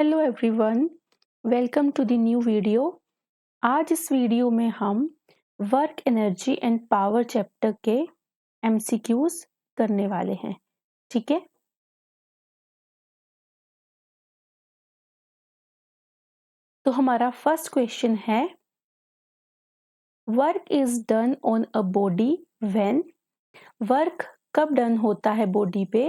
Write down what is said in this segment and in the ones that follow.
Hello everyone, welcome to the new video. आज इस video में हम work energy and power chapter के एमसीक्यूज करने वाले हैं। ठीक है, तो हमारा फर्स्ट क्वेश्चन है, work is done on a body when. Work कब डन होता है बॉडी पे?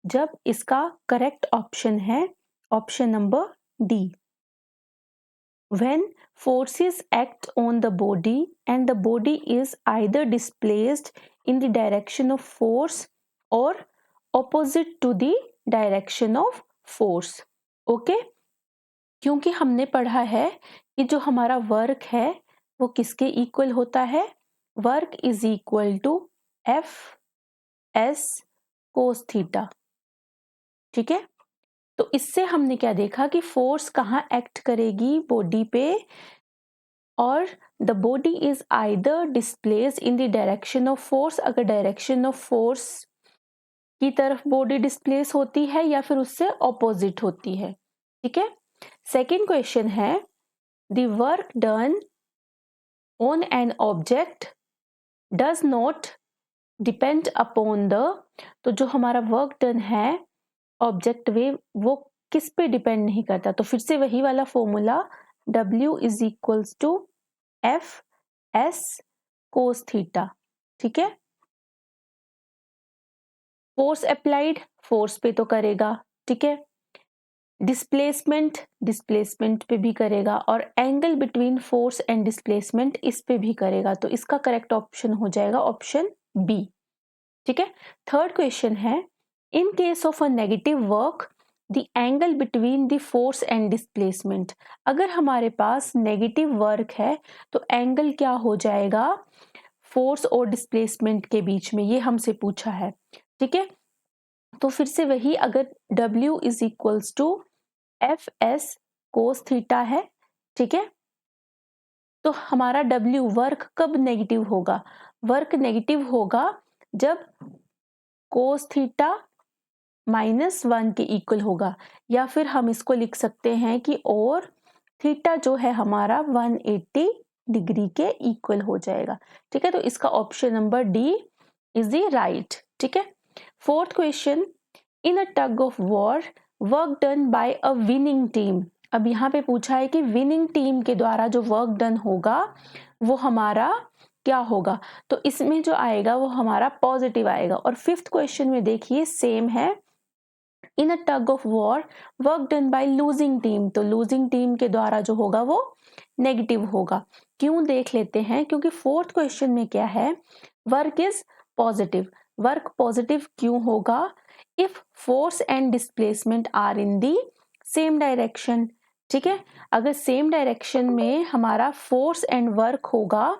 जब इसका करेक्ट ऑप्शन है option number D. When forces act on the body and the body is either displaced in the direction of force or opposite to the direction of force. Okay? क्योंकि हमने पढ़ा है कि जो हमारा वर्क है वो किसके इक्वल होता है? Work is equal to F S cos theta. ठीक है, तो इससे हमने क्या देखा कि फोर्स कहाँ एक्ट करेगी बॉडी पे, और the body is either displace in the direction of force. अगर डायरेक्शन ऑफ फोर्स की तरफ बॉडी डिस्प्लेस होती है या फिर उससे ऑपोजिट होती है। ठीक है, सेकेंड क्वेश्चन है, the work done on an object does not depend upon the. तो जो हमारा वर्क डन है ऑब्जेक्ट वे, वो किस पे डिपेंड नहीं करता। तो फिर से वही वाला formula, W is equals to F S cos theta. ठीक है, फोर्स अप्लाइड फोर्स पे तो करेगा, ठीक है, डिस्प्लेसमेंट डिस्प्लेसमेंट पे भी करेगा, और angle between force and displacement इस पे भी करेगा। तो इसका करेक्ट ऑप्शन हो जाएगा ऑप्शन बी। ठीक है, थर्ड क्वेश्चन है, in case of a negative work the angle between the force and displacement. अगर हमारे पास नेगेटिव वर्क है तो एंगल क्या हो जाएगा फोर्स और डिस्प्लेसमेंट के बीच में, ये हमसे पूछा है। ठीक है, तो फिर से वही, अगर W is equals to F S cos theta है, ठीक है, तो हमारा W वर्क कब नेगेटिव होगा? वर्क नेगेटिव होगा जब कोस थीटा -1 के इक्वल होगा, या फिर हम इसको लिख सकते हैं कि और थीटा जो है हमारा 180 डिग्री के इक्वल हो जाएगा। ठीक है, तो इसका option number D is the right. ठीक है, fourth question, in a tug of war work done bye a winning team. अब यहाँ पे पूछा है कि विनिंग टीम के द्वारा जो वर्क डन होगा वो हमारा क्या होगा? तो इसमें जो आएगा वो हमारा पॉजिटिव आएगा। और फिफ्थ क्वेश्चन में देखिए सेम है, in a tug of war work done by losing team. तो लूजिंग टीम के द्वारा जो होगा वो नेगेटिव होगा। क्यों, देख लेते हैं, क्योंकि फोर्थ क्वेश्चन में क्या है, work is positive. Work positive क्यों होगा? If force and displacement are in the same direction. ठीक है, अगर सेम डायरेक्शन में हमारा फोर्स एंड वर्क होगा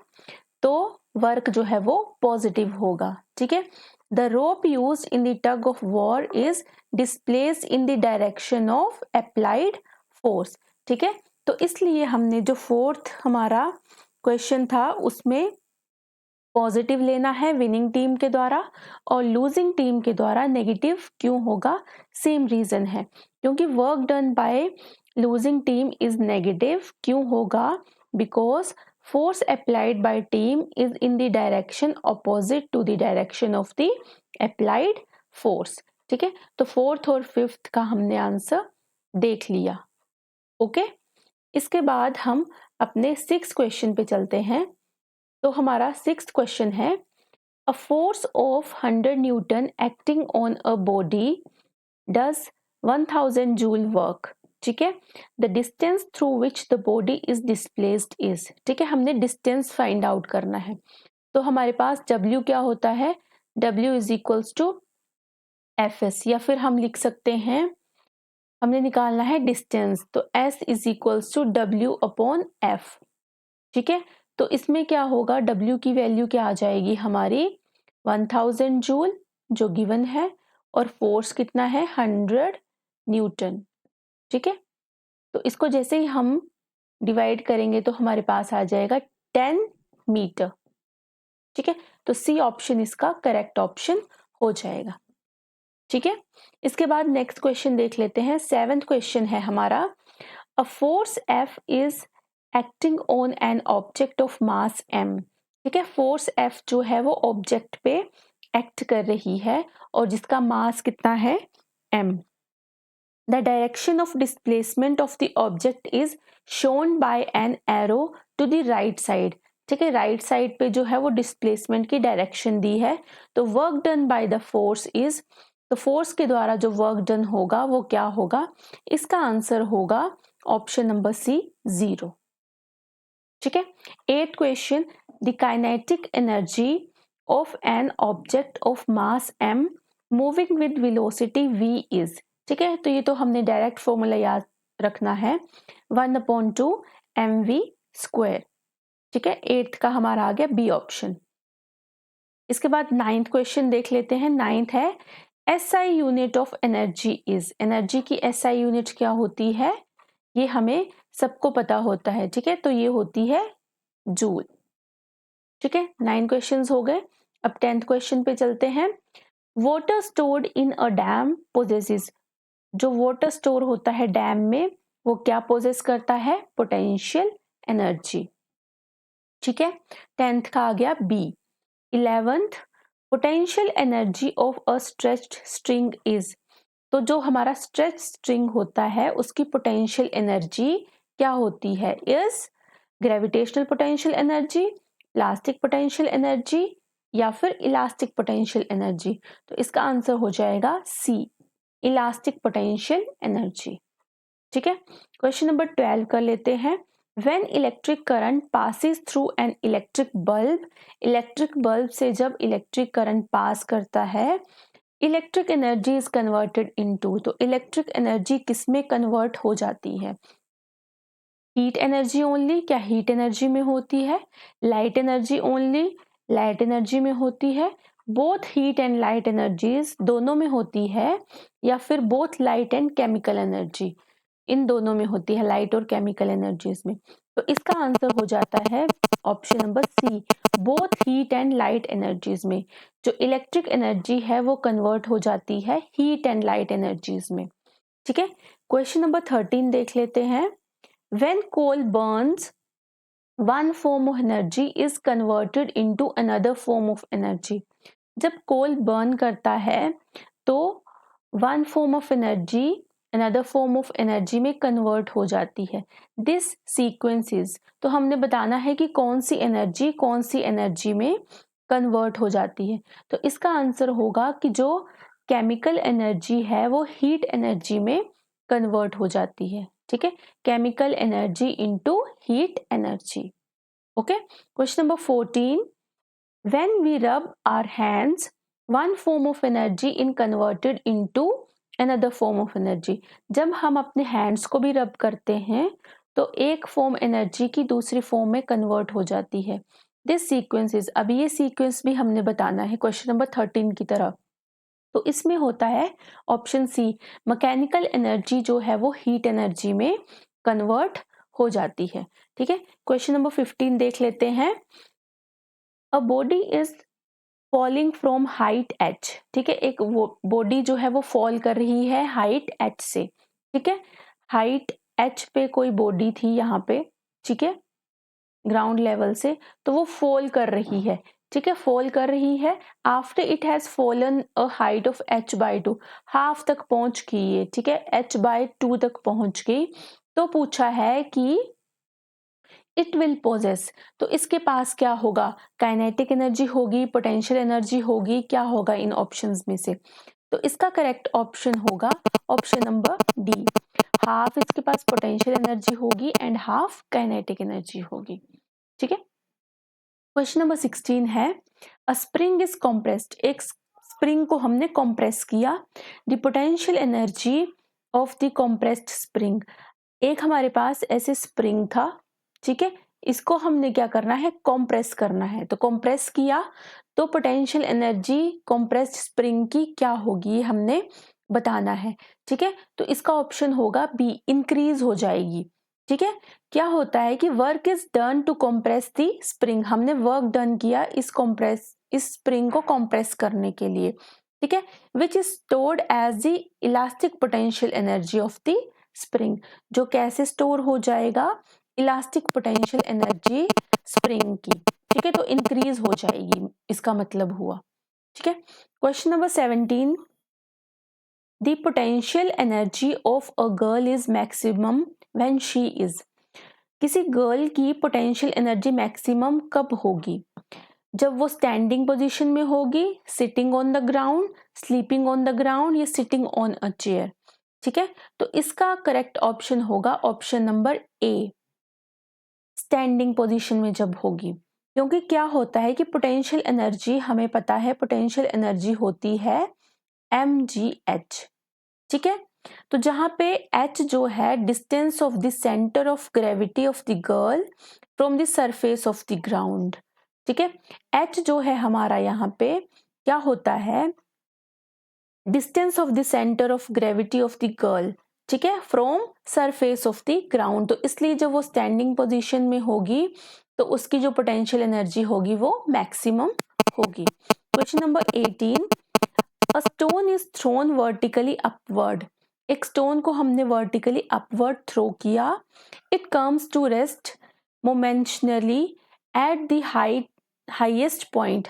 तो वर्क जो है वो पॉजिटिव होगा। ठीक है, the rope used in the tug of war is displaced in the direction of applied force. ठीक है, तो इसलिए हमने जो फोर्थ हमारा क्वेश्चन था उसमें पॉजिटिव लेना है विनिंग टीम के द्वारा, और लूजिंग टीम के द्वारा नेगेटिव क्यों होगा? सेम रीजन है, क्योंकि work done by losing team is negative. क्यों होगा? Because force applied by team is in the direction opposite to the direction of the applied force। ठीक है, तो फोर्थ और फिफ्थ का हमने आंसर देख लिया। ओके, इसके बाद हम अपने सिक्स क्वेश्चन पे चलते हैं। तो हमारा सिक्स्थ क्वेश्चन है, a force of 100 Newton acting on a body does 1000 joule work. ठीक है, the distance through which the body is displaced is. ठीक है, हमने डिस्टेंस फाइंड आउट करना है। तो हमारे पास W क्या होता है? W is equals to F S, या फिर हम लिख सकते हैं, हमने निकालना है डिस्टेंस, तो S is equals to W upon F. ठीक है, तो इसमें क्या होगा, W की वैल्यू क्या आ जाएगी हमारी 1000 जूल जो गिवन है, और फोर्स कितना है 100 न्यूटन। ठीक है, तो इसको जैसे ही हम डिवाइड करेंगे तो हमारे पास आ जाएगा 10 मीटर। ठीक है, तो सी ऑप्शन इसका करेक्ट ऑप्शन हो जाएगा। ठीक है। इसके बाद नेक्स्ट क्वेश्चन देख लेते हैं। 7th क्वेश्चन है हमारा, a force F is acting on an object of mass M। ठीक है, फोर्स F जो है वो ऑब्जेक्ट पे एक्ट कर रही है और जिसका मास कितना है, M। The direction of displacement of the object is shown by an arrow to the right side। ठीक है, राइट साइड पे जो है वो डिस्प्लेसमेंट की डायरेक्शन दी है। तो work done by the force is, तो फोर्स के द्वारा जो वर्क डन होगा वो क्या होगा, इसका आंसर होगा ऑप्शन नंबर सी, 0। ठीक है। 8th question, the kinetic energy of an object of mass m moving with velocity v is. ठीक है, तो ये तो हमने डायरेक्ट फॉर्मूला याद रखना है, 1/2 mv²। ठीक है, 8th का हमारा आ गया बी ऑप्शन। इसके बाद 9th क्वेश्चन देख लेते हैं। 9th है, SI unit of energy is. Energy की SI यूनिट क्या होती है, ये हमें सबको पता होता है। ठीक है, तो ये होती है जूल। ठीक है, 9 क्वेश्चंस हो गए। अब 10th क्वेश्चन पे चलते हैं। Water stored in a dam possesses. जो वाटर स्टोर होता है डैम में वो क्या पोजेस करता है, पोटेंशियल एनर्जी। ठीक है, 10th का आ गया B. 11th, potential energy of a stretched string is. तो जो हमारा स्ट्रेच स्ट्रिंग होता है उसकी पोटेंशियल एनर्जी क्या होती है, is gravitational potential energy, plastic potential energy या फिर इलास्टिक पोटेंशियल एनर्जी। तो इसका आंसर हो जाएगा सी, इलास्टिक पोटेंशियल एनर्जी। ठीक है, क्वेश्चन नंबर 12 कर लेते हैं। When electric current passes through an electric bulb, electric bulb से जब इलेक्ट्रिक करंट पास करता है, electric energy is converted into. तो इलेक्ट्रिक एनर्जी किसमें कन्वर्ट हो जाती है, हीट एनर्जी ओनली, क्या हीट एनर्जी में होती है, light energy only, light energy में होती है, both heat and light energies दोनों में होती है, या फिर both light and chemical energy, इन दोनों में होती है, लाइट और केमिकल एनर्जीज में। तो इसका आंसर हो जाता है option number C, both heat and light energies में। जो इलेक्ट्रिक एनर्जी है वो कन्वर्ट हो जाती है हीट एंड लाइट एनर्जीज में। ठीक है, क्वेश्चन नंबर 13 देख लेते हैं। When coal burns, one form of energy is converted into another form of energy। जब कोल बर्न करता है तो one form of energy another form of energy में कन्वर्ट हो जाती है। दिस सीक्वेंसेस, तो हमने बताना है कि कौन सी एनर्जी में कन्वर्ट हो जाती है। तो इसका आंसर होगा कि जो केमिकल एनर्जी है वो हीट एनर्जी में कन्वर्ट हो जाती है। ठीक है, chemical energy into heat energy. Okay, question number 14, when we rub our hands, one form of energy in converted into another form of energy। जब हम अपने हैंड्स को भी रब करते हैं तो एक फॉर्म एनर्जी की दूसरी फॉर्म में कन्वर्ट हो जाती है। दिस सीक्वेंसेस, अभी ये सीक्वेंस भी हमने बताना है क्वेश्चन नंबर 13 की तरह। तो इसमें होता है ऑप्शन सी, मैकेनिकल एनर्जी जो है वो हीट एनर्जी में कन्वर्ट हो जाती है। ठीक है, क्वेश्चन नंबर 15 देख लेते हैं। A body is falling from height h। ठीक है, एक बॉडी जो है वो फॉल कर रही है हाइट h से। ठीक है, हाइट h पे कोई बॉडी थी यहाँ पे, ठीक है, ग्राउंड लेवल से, तो वो फॉल कर रही है। ठीक है, फॉल कर रही है, after it has fallen a height of h/2, half तक पहुंच गई है। ठीक है, h/2 तक पहुंच गई। तो पूछा है कि इट विल पोजेस, तो इसके पास क्या होगा, काइनेटिक एनर्जी होगी, पोटेंशियल एनर्जी होगी, क्या होगा इन ऑप्शंस में से। तो इसका करेक्ट ऑप्शन होगा ऑप्शन नंबर डी, हाफ इसके पास पोटेंशियल एनर्जी होगी एंड हाफ काइनेटिक एनर्जी होगी। ठीक है, क्वेश्चन नंबर 16 है, अ स्प्रिंग इज कॉम्प्रेस्ड। एक स्प्रिंग को हमने कॉम्प्रेस किया, the potential energy of the compressed spring. एक हमारे पास ऐसे स्प्रिंग था, ठीक है, इसको हमने क्या करना है, कॉम्प्रेस करना है। तो कॉम्प्रेस किया तो पोटेंशियल एनर्जी कॉम्प्रेस्ड स्प्रिंग की क्या होगी हमने बताना है। ठीक है, तो इसका ऑप्शन होगा बी, इंक्रीज हो जाएगी। ठीक है, क्या होता है कि work is done to compress the spring, हमने वर्क डन किया इस स्प्रिंग को कॉम्प्रेस करने के लिए। ठीक है, which is stored as the elastic potential energy of the spring, जो कैसे स्टोर हो जाएगा, इलास्टिक पोटेंशियल एनर्जी स्प्रिंग की, ठीक है, तो इंक्रीज हो जाएगी, इसका मतलब हुआ। ठीक है, question number 17, the potential energy of a girl is maximum when she is, किसी गर्ल की पोटेंशियल एनर्जी मैक्सिमम कब होगी, जब वो स्टैंडिंग पोजीशन में होगी, sitting on the ground, sleeping on the ground, या सिटिंग ऑन अ चेयर। ठीक है, तो इसका करेक्ट ऑप्शन होगा option number A, standing position में जब होगी। क्योंकि क्या होता है कि पोटेंशियल एनर्जी, हमें पता है पोटेंशियल एनर्जी होती है mgh। ठीक है, तो जहां पे h जो है distance of the centre of gravity of the girl from the surface of the ground. ठीक है, h जो है हमारा यहाँ पे क्या होता है, distance of the centre of gravity of the girl, ठीक है, from surface of the ground. तो इसलिए जब वो स्टैंडिंग पोजीशन में होगी तो उसकी जो पोटेंशियल एनर्जी होगी वो मैक्सिमम होगी। Question number 18, a stone is thrown vertically upward, एक स्टोन को हमने वर्टिकली अपवर्ड थ्रो किया, it comes to rest momentarily at the highest point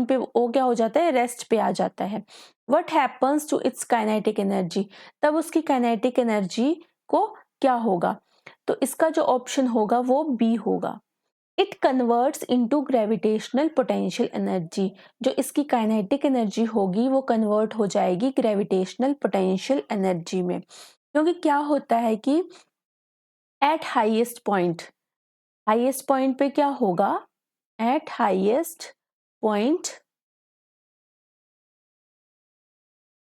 पे वो क्या हो जाता है, रेस्ट पे आ जाता है। What happens to its kinetic energy, तब उसकी काइनेटिक एनर्जी को क्या होगा, तो इसका जो ऑप्शन होगा वो बी होगा, it converts into gravitational potential energy, जो इसकी काइनेटिक एनर्जी होगी वो कन्वर्ट हो जाएगी ग्रेविटेशनल पोटेंशियल एनर्जी में। क्योंकि क्या होता है कि एट हाईएस्ट पॉइंट पे क्या होगा, at highest point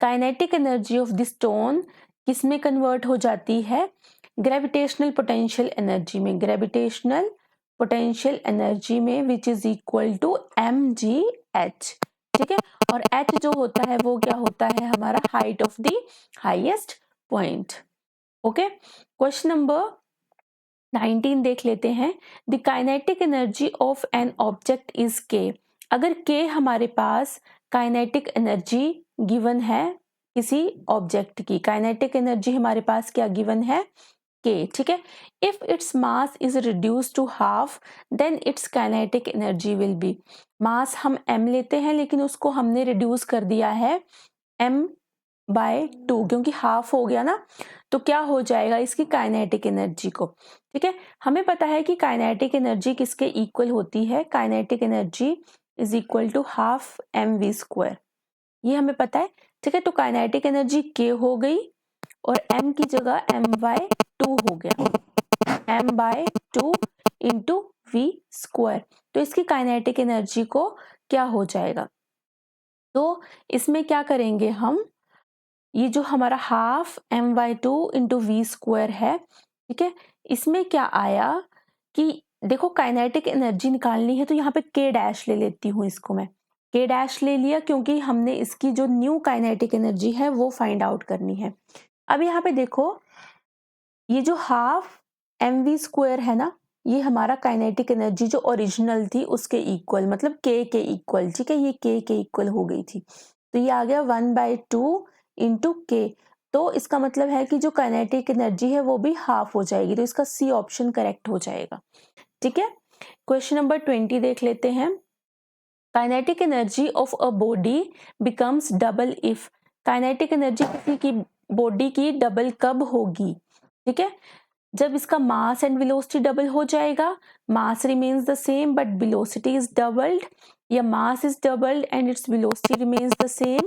kinetic energy of the stone किस में कन्वर्ट हो जाती है, ग्रेविटेशनल पोटेंशियल एनर्जी में, ग्रेविटेशनल पोटेंशियल एनर्जी में, which is equal to mgh। ठीक है, और h जो होता है वो क्या होता है, हमारा height of the highest point. Okay, question number 19 देख लेते हैं, the kinetic energy of an object is k, अगर k हमारे पास काइनेटिक एनर्जी गिवन है किसी ऑब्जेक्ट की, काइनेटिक एनर्जी हमारे पास क्या गिवन है, k। ठीक है, if its mass is reduce to half then its kinetic energy will be, mass हम m लेते हैं लेकिन उसको हमने रिड्यूस कर दिया है m/2, क्योंकि हाफ हो गया ना, तो क्या हो जाएगा इसकी काइनेटिक एनर्जी को। ठीक है, हमें पता है कि काइनेटिक एनर्जी किसके इक्वल होती है, kinetic energy is equal to half mv², ये हमें पता है। ठीक है, तो काइनेटिक एनर्जी k हो गई और m की जगह m/2 हो गया, m/2 इंटू v², तो इसकी काइनेटिक एनर्जी को क्या हो जाएगा, तो इसमें क्या करेंगे हम, ये जो हमारा हाफ m/2 इंटू v² है, ठीक है, इसमें क्या आया कि देखो काइनेटिक एनर्जी निकालनी है तो यहाँ पे k डैश ले लेती हूँ, इसको मैं k डैश ले लिया क्योंकि हमने इसकी जो न्यू काइनेटिक एनर्जी है वो फाइंड आउट करनी है। अब यहाँ पे देखो ये जो हाफ mv² है ना, ये हमारा काइनेटिक एनर्जी जो ओरिजिनल थी उसके इक्वल, मतलब k के इक्वल। ठीक है, ये k के इक्वल हो गई थी, तो ये आ गया 1/2 इंटू k, तो इसका मतलब है कि जो काइनेटिक एनर्जी है वो भी हाफ हो जाएगी, तो इसका सी ऑप्शन करेक्ट हो जाएगा। ठीक है, क्वेश्चन नंबर 20 देख लेते हैं, kinetic energy of a body becomes double if, kinetic energy किसी की बॉडी की डबल कब होगी, ठीक है, जब इसका मास एंड वेलोसिटी डबल हो जाएगा, mass remains the same but velocity is doubled, या mass is doubled and its velocity remains the same,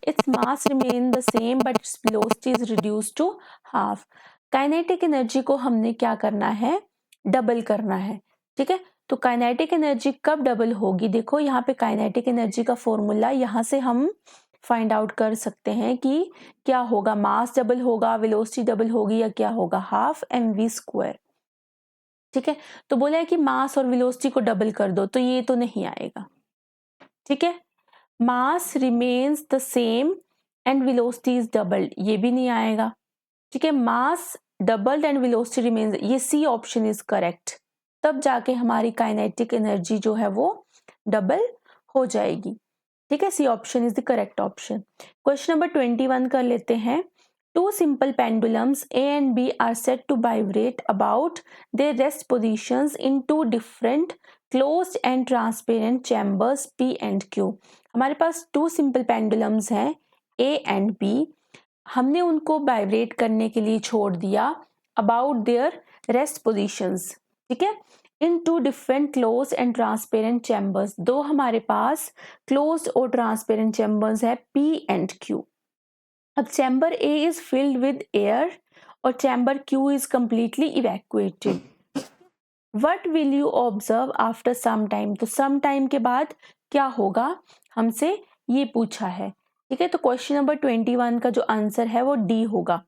its mass remain the same but its velocity is reduced to half। Kinetic energy को हमने क्या करना है, double करना है। ठीक है, तो काइनेटिक एनर्जी कब डबल होगी, देखो यहाँ पे काइनेटिक एनर्जी का फॉर्मूला यहाँ से हम फाइंड आउट कर सकते हैं कि क्या होगा, मास डबल होगा, वेलोसिटी डबल होगी, या क्या होगा, हाफ mv²। ठीक है, तो बोला है कि मास और वेलोसिटी को डबल कर दो, तो ये तो नहीं आएगा। ठीक है, मास remains the same and velocity is doubled, ये भी नहीं आएगा। ठीक है, मास डबल्ड एंड वेलोसिटी रिमेन्स, ये सी ऑप्शन इज करेक्ट, तब जाके हमारी काइनेटिक एनर्जी जो है वो डबल हो जाएगी। ठीक है, C option is the correct option. Question number 21 कर लेते हैं। Two simple pendulums A and B are set to vibrate about their rest positions in two different closed and transparent chambers P and Q. हमारे पास to simple pendulums हैं ए and B, हमने उनको vibrate करने के लिए छोड़ दिया अबाउट देयर रेस्ट पोजीशंस, ठीक है, in two different close and transparent chambers. दो हमारे पास क्लोज और ट्रांसपेरेंट चैम्बर्स है पी एंड क्यू। अब chamber A is filled with air और chamber Q is completely evacuated. What will you observe after some time, तो some time के बाद क्या होगा, हमसे ये पूछा है। ठीक है, तो क्वेश्चन नंबर 21 का जो आंसर है वो डी होगा।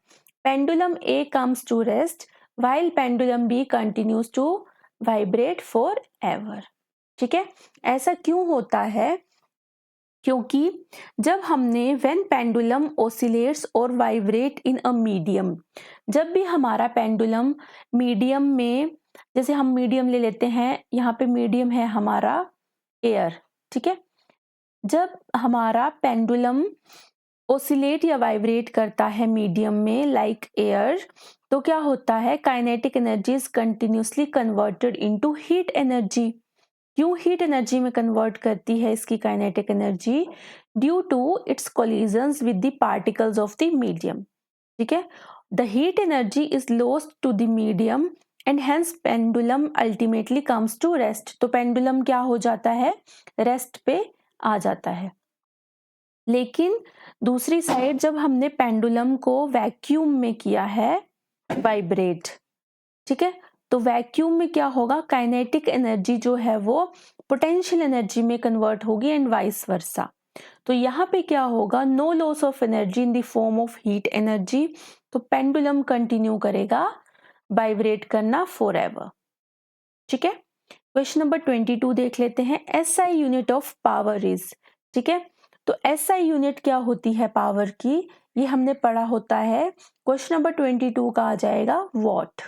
Pendulum A comes to rest while pendulum B continues to vibrate for ever. ठीक है, ऐसा क्यों होता है, क्योंकि जब हमने व्हेन पेंडुलम ओसिलेट्स और वाइब्रेट इन अ मीडियम, जब भी हमारा पेंडुलम मीडियम में, जैसे हम मीडियम ले लेते हैं, यहाँ पे मीडियम है हमारा एयर, ठीक है, जब हमारा पेंडुलम ओसिलेट या वाइब्रेट करता है मीडियम में लाइक एयर, तो क्या होता है, kinetic energy is continuously converted into heat energy. क्यों हीट एनर्जी में कन्वर्ट करती है इसकी kinetic energy, due to its collisions with the particles of the medium. ठीक है, the heat energy is lost to the medium and hence pendulum ultimately comes to rest. तो pendulum क्या हो जाता है, रेस्ट पे आ जाता है। लेकिन दूसरी साइड जब हमने पेंडुलम को वैक्यूम में किया है वाइब्रेट, ठीक है, तो वैक्यूम में क्या होगा, काइनेटिक एनर्जी जो है वो पोटेंशियल एनर्जी में कन्वर्ट होगी एंड वाइस वर्सा। तो यहाँ पे क्या होगा, no loss of energy in the form of heat energy, तो पेंडुलम कंटिन्यू करेगा वाइब्रेट करना फॉर एवर। ठीक है, क्वेश्चन नंबर 22 देख लेते हैं। SI unit of power is, ठीक है, तो एसआई यूनिट क्या होती है पावर की, ये हमने पढ़ा होता है। क्वेश्चन नंबर 22 का आ जाएगा वॉट।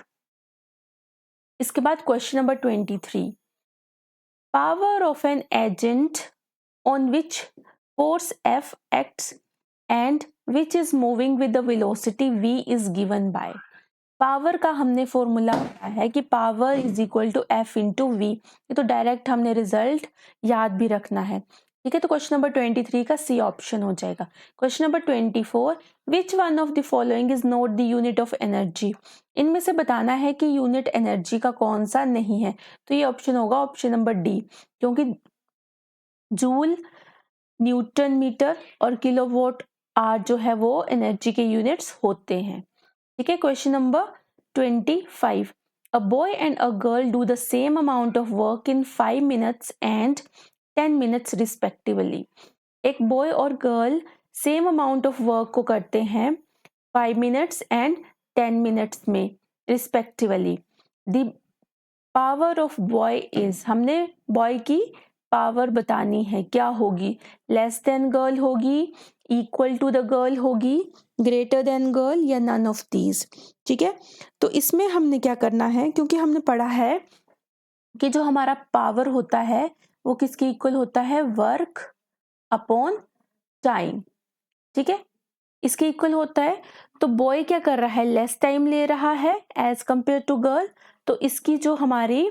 इसके बाद question number 23, power of an agent on which force F acts and which is moving with the velocity v is given by. Power का हमने फॉर्मूला पढ़ा है कि power is equal to F into V, ये तो direct हमने result याद भी रखना है। ठीक है, तो क्वेश्चन नंबर 23 का सी ऑप्शन हो जाएगा। Question number 24, which one of the following is not the unit of energy, इनमें से बताना है कि यूनिट एनर्जी का कौन सा नहीं है, तो ये ऑप्शन होगा ऑप्शन नंबर डी, क्योंकि जूल, न्यूटन मीटर और किलोवाट आवर जो है वो एनर्जी के यूनिट्स होते हैं। ठीक है, question number 25, a boy and a girl do the same amount of work in 5 minutes and 10 minutes respectively. एक बॉय और girl same amount of work को करते हैं 5 मिनट्स एंड 10 मिनट्स में respectively. The power of boy is, हमने boy की power बतानी है, क्या होगी, लेस देन गर्ल होगी, इक्वल टू द गर्ल होगी, ग्रेटर देन गर्ल या नन ऑफ दीज। ठीक है, तो इसमें हमने क्या करना है, क्योंकि हमने पढ़ा है कि जो हमारा पावर होता है वो किसके इक्वल होता है, वर्क अपॉन टाइम। ठीक है, इसके इक्वल होता है। तो बॉय क्या कर रहा है, लेस टाइम ले रहा है एज कंपेयर टू गर्ल, तो इसकी जो हमारी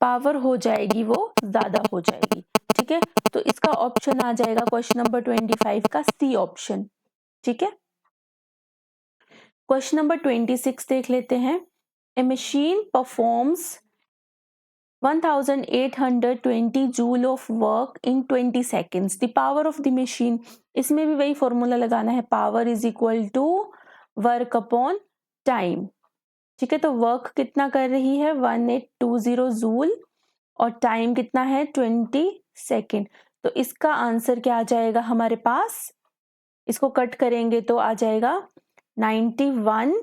पावर हो जाएगी वो ज्यादा हो जाएगी। ठीक है, तो इसका ऑप्शन आ जाएगा क्वेश्चन नंबर 25 का सी ऑप्शन। ठीक है, क्वेश्चन नंबर 26 देख लेते हैं। A machine performs 1820 joule of work in 20 seconds, the power of the machine, इसमें भी वही फॉर्मूला लगाना है, power is equal to work upon time. ठीक है, तो वर्क कितना कर रही है 1820 जूल और टाइम कितना है 20 सेकेंड। तो इसका आंसर क्या आ जाएगा हमारे पास, इसको कट करेंगे तो आ जाएगा 91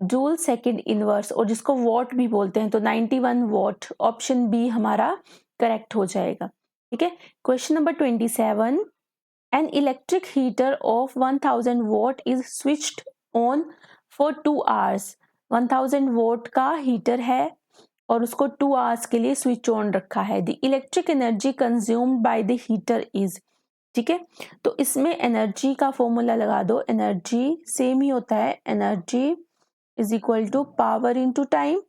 जूल सेकेंड इनवर्स, और जिसको वॉट भी बोलते हैं, तो 91 वॉट, ऑप्शन बी हमारा करेक्ट हो जाएगा। ठीक है, question number 27, an electric heater of 1000 what is switched on for 2 hours. 1000 what का हीटर है और उसको 2 आवर्स के लिए स्विच ऑन रखा है। The electric energy consumed by the heater is, ठीक है। तो इसमें एनर्जी का फॉर्मूला लगा दो, एनर्जी सेम ही होता है, energy is equal to power into time,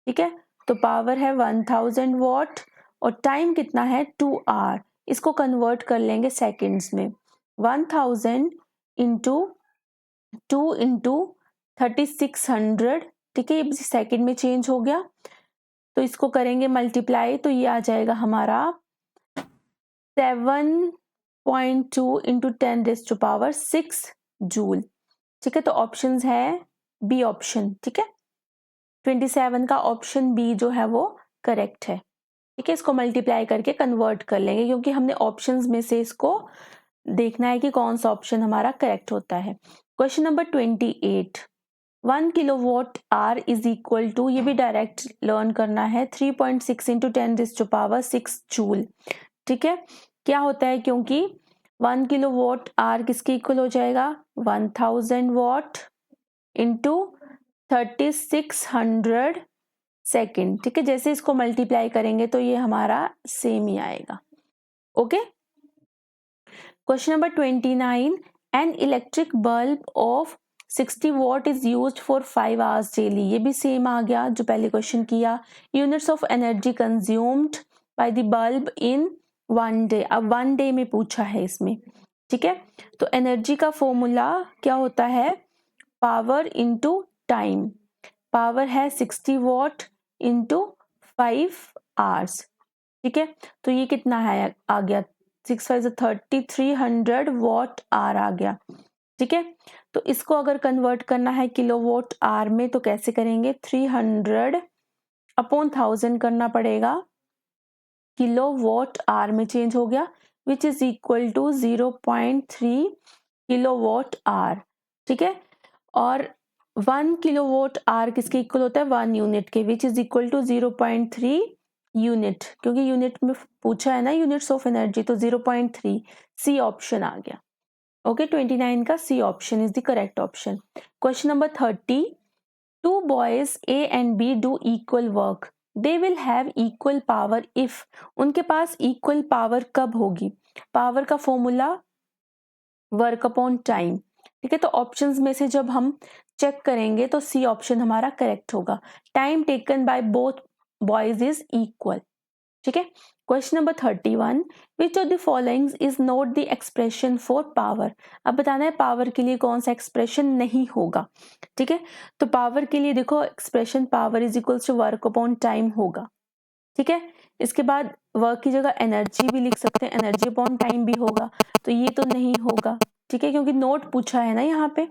ठीक है। तो पावर है 1000 वॉट और टाइम कितना है 2 आवर। इसको कन्वर्ट कर लेंगे सेकंड्स में, 1000 इंटू 2 इंटू 3600, ठीक है। ये सेकंड में चेंज हो गया, तो इसको करेंगे मल्टीप्लाई, तो ये आ जाएगा हमारा 7.2 इंटू 10⁻6 जूल, ठीक है। तो ऑप्शंस है बी ऑप्शन, ठीक है। 27 का ऑप्शन बी जो है वो करेक्ट है, ठीक है। इसको मल्टीप्लाई करके कन्वर्ट कर लेंगे, क्योंकि हमने ऑप्शंस में से इसको देखना है कि कौन सा ऑप्शन हमारा करेक्ट होता है। Question number 28, 1 kilowatt hour is equal to, ये भी डायरेक्ट लर्न करना है, 3.6 इंटू 10⁻6 जूल, ठीक है। क्या होता है, क्योंकि 1 किलोवाट आवर किसके इक्वल हो जाएगा 1000 वॉट इंटू 3600 सेकेंड, ठीक है। जैसे इसको मल्टीप्लाई करेंगे तो ये हमारा सेम ही आएगा, okay. Question number 29, N electric bulb of 60 what is used for 5 hours daily, ये भी सेम आ गया जो पहले क्वेश्चन किया। Units of energy consumed by the bulb in 1 day, अब 1 डे में पूछा है इसमें, ठीक है। तो एनर्जी का फॉर्मूला क्या होता है, पावर इंटू टाइम, पावर है 60 वॉट इंटू 5 आवर्स, ठीक है। तो ये कितना है आ गया 6 5 30, 300 वॉट आवर आ गया, ठीक है। तो इसको अगर कन्वर्ट करना है किलोवाट आवर में तो कैसे करेंगे, 300 अपॉन 1000 करना पड़ेगा, किलोवाट आवर में चेंज हो गया, which is equal to 0.3 kilowatt hour, ठीक है। और 1 किलोवाट आवर किसके इक्वल होता है 1 यूनिट के, which is equal to 0.3 unit, क्योंकि यूनिट में पूछा है ना यूनिट्स ऑफ एनर्जी, तो 0.3, सी ऑप्शन आ गया, ओके। 29 का C option is the correct option. Question number 30, 2 boys A and B do equal work, they will have equal power if, उनके पास इक्वल पावर कब होगी, पावर का फॉर्मूला वर्क अपॉन टाइम, ठीक है। तो ऑप्शंस में से जब हम चेक करेंगे तो सी ऑप्शन हमारा करेक्ट होगा, time taken by both boys is equal, ठीक है। Question number 31, which of the followings is not the expression for power, अब बताना है पावर के लिए कौन सा एक्सप्रेशन नहीं होगा, ठीक है। तो पावर के लिए देखो expression power is equals to work upon time होगा, ठीक है। इसके बाद वर्क की जगह एनर्जी भी लिख सकते हैं, एनर्जी अपॉन टाइम भी होगा, तो ये तो नहीं होगा, ठीक है, क्योंकि नोट पूछा है ना यहाँ पे।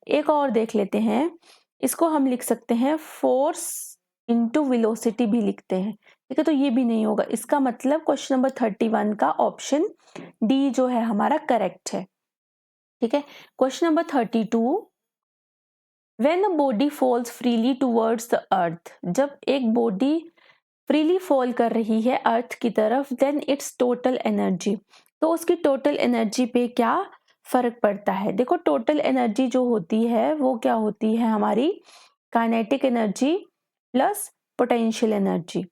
एक और देख लेते हैं, इसको हम लिख सकते हैं फोर्स इंटू वेलोसिटी भी लिखते हैं, ठीक है। तो ये भी नहीं होगा, इसका मतलब क्वेश्चन नंबर 31 का ऑप्शन डी जो है हमारा करेक्ट है, ठीक है। Question number 32, when a body falls freely towards the earth, जब एक बॉडी फ्रीली फॉल कर रही है अर्थ की तरफ, देन इट्स टोटल एनर्जी, तो उसकी टोटल एनर्जी पे क्या फर्क पड़ता है। देखो टोटल एनर्जी जो होती है वो क्या होती है हमारी kinetic energy plus potential energy,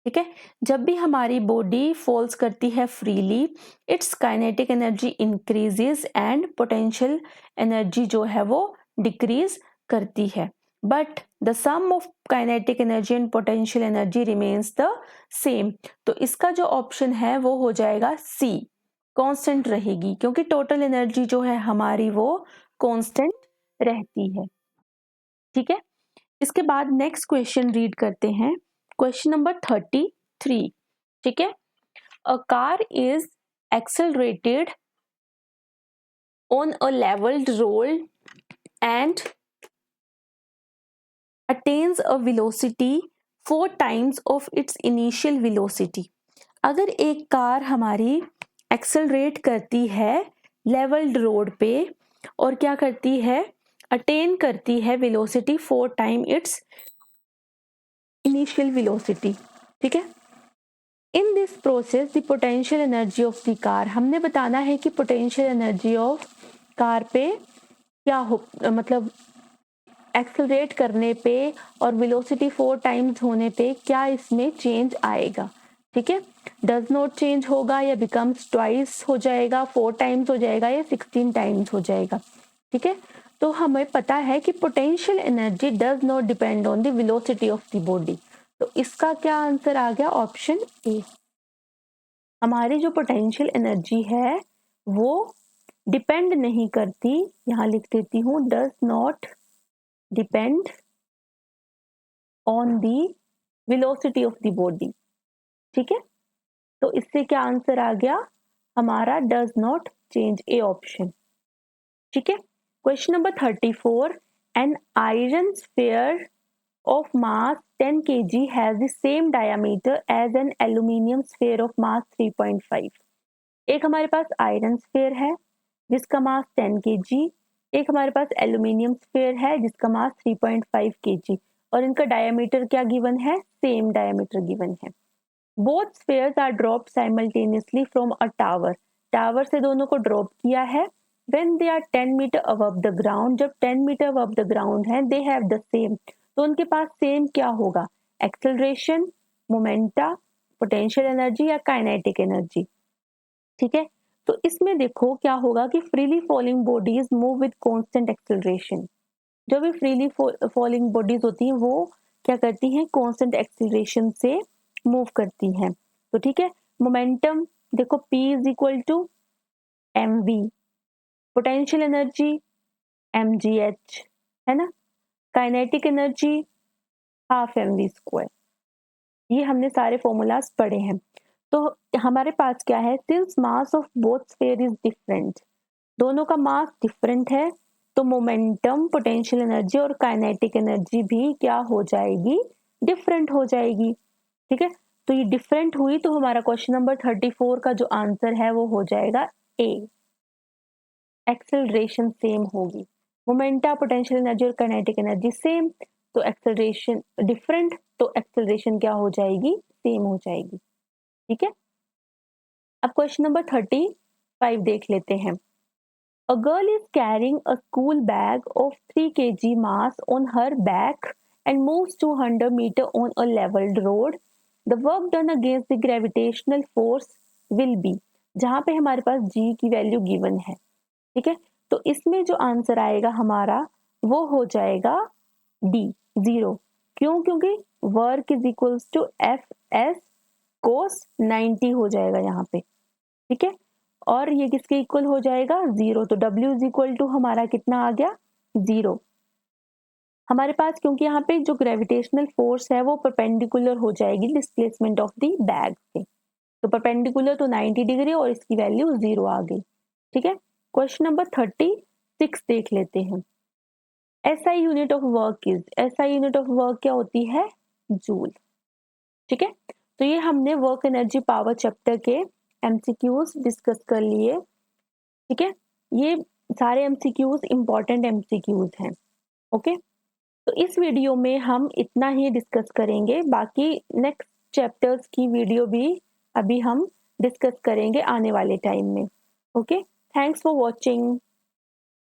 ठीक है। जब भी हमारी बॉडी फॉल्स करती है freely, its kinetic energy increases and potential energy जो है वो डिक्रीज करती है, but the sum of kinetic energy and potential energy remains the same, तो इसका जो ऑप्शन है वो हो जाएगा सी, कांस्टेंट रहेगी, क्योंकि टोटल एनर्जी जो है हमारी वो कांस्टेंट रहती है, ठीक है। इसके बाद नेक्स्ट क्वेश्चन रीड करते हैं, क्वेश्चन नंबर 33, ठीक है। A car is accelerated on a levelled road and attains a velocity 4 times of its initial velocity, अगर एक कार हमारी एक्सेलरेट करती है लेवल्ड रोड पे और क्या करती है अटेन करती है velocity 4 time it's initial velocity, ठीक है। In this process the potential energy of the car, हमने बताना है कि पोटेंशियल एनर्जी ऑफ कार पे क्या हो, मतलब एक्सेलरेट करने पे और वेलोसिटी 4 टाइम्स होने पे क्या इसमें चेंज आएगा, ठीक है। डज नॉट चेंज होगा या बिकम्स ट्वाइस हो जाएगा, 4 टाइम्स हो जाएगा या 16 टाइम्स हो जाएगा, ठीक है। तो हमें पता है कि potential energy does not depend on the velocity of the body. तो इसका क्या आंसर आ गया, ऑप्शन ए। हमारी जो पोटेंशियल एनर्जी है वो डिपेंड नहीं करती, यहां लिख देती हूं, does not depend on the velocity of the body, ठीक है। तो इससे क्या आंसर आ गया हमारा, does not change, A option, ठीक है। Question number 34, an iron sphere of mass 10 kg has the same diameter as an aluminium sphere of mass 3.5। एक हमारे पास आयरन स्फीयर है जिसका मास 10 kg, एक हमारे पास एल्यूमिनियम स्फीयर है जिसका मास 3.5 kg, और इनका डायमीटर क्या गिवन है, सेम डायमीटर गिवन है। Both spheres are drop simultaneously from a tower, tower से दोनों को ड्रॉप किया है। When they are 10 metre above the ground, जब 10 मीटर अबव द ग्राउंड है, दे हैव द सेम, तो उनके पास सेम क्या होगा, एक्सेलरेशन, मोमेंटा, पोटेंशियल एनर्जी या काइनेटिक एनर्जी, ठीक है। तो इसमें देखो क्या होगा कि freely falling bodies move with constant acceleration. जो भी फ्रीली फॉलिंग बॉडीज होती हैं वो क्या करती हैं, कांस्टेंट एक्सेलरेशन से मूव करती हैं। तो ठीक है, मोमेंटम देखो P is equal to mv, potential energy mgh, है ना, kinetic energy half mv square. ये हमने सारे फॉर्मूलाज पढ़े हैं। तो हमारे पास क्या है, since mass of both sphere is different, दोनों का मास डिफरेंट है, तो मोमेंटम, पोटेंशियल एनर्जी और काइनेटिक एनर्जी भी क्या हो जाएगी, डिफरेंट हो जाएगी, ठीक है। तो ये डिफरेंट हुई तो हमारा क्वेश्चन नंबर 34 का जो आंसर है वो हो जाएगा ए, एक्सेलरेशन सेम होगी। मोमेंटा, पोटेंशियल एनर्जी और काइनेटिक एनर्जी सेम, तो एक्सेलरेशन डिफरेंट, तो एक्सेलरेशन क्या हो जाएगी, सेम हो जाएगी, ठीक है। अब क्वेश्चन नंबर 35 देख लेते हैं। A girl is carrying a school bag of 3 kg mass on her back and moves 200 meters on a leveled road. The work done against the gravitational force will be, जहां पे हमारे पास G की value given है, ठीक है। तो इसमें जो आंसर आएगा हमारा वो हो जाएगा D, 0। क्यों, क्योंकि work is equals to Fs cos 90 हो जाएगा यहाँ पे, ठीक है। और ये किसके इक्वल हो जाएगा, 0, तो W इज इक्वल टू हमारा कितना आ गया, 0। हमारे पास क्योंकि यहाँ पे जो ग्रेविटेशनल फोर्स है वो परपेंडिकुलर हो जाएगी डिस्प्लेसमेंट ऑफ द बैग से, तो परपेंडिकुलर तो 90 डिग्री और इसकी वैल्यू 0 आ गई, ठीक है। क्वेश्चन नंबर 36 देख लेते हैं। SI unit of work is, SI unit of work क्या होती है, जूल, ठीक है। तो ये हमने वर्क एनर्जी पावर चैप्टर के MCQs डिस्कस कर लिए, ठीक है। ये सारे MCQs इंपॉर्टेंट MCQs हैं, ओके। तो इस वीडियो में हम इतना ही डिस्कस करेंगे, बाकी नेक्स्ट चैप्टर्स की वीडियो भी अभी हम डिस्कस करेंगे आने वाले टाइम में, ओके। Thanks for watching.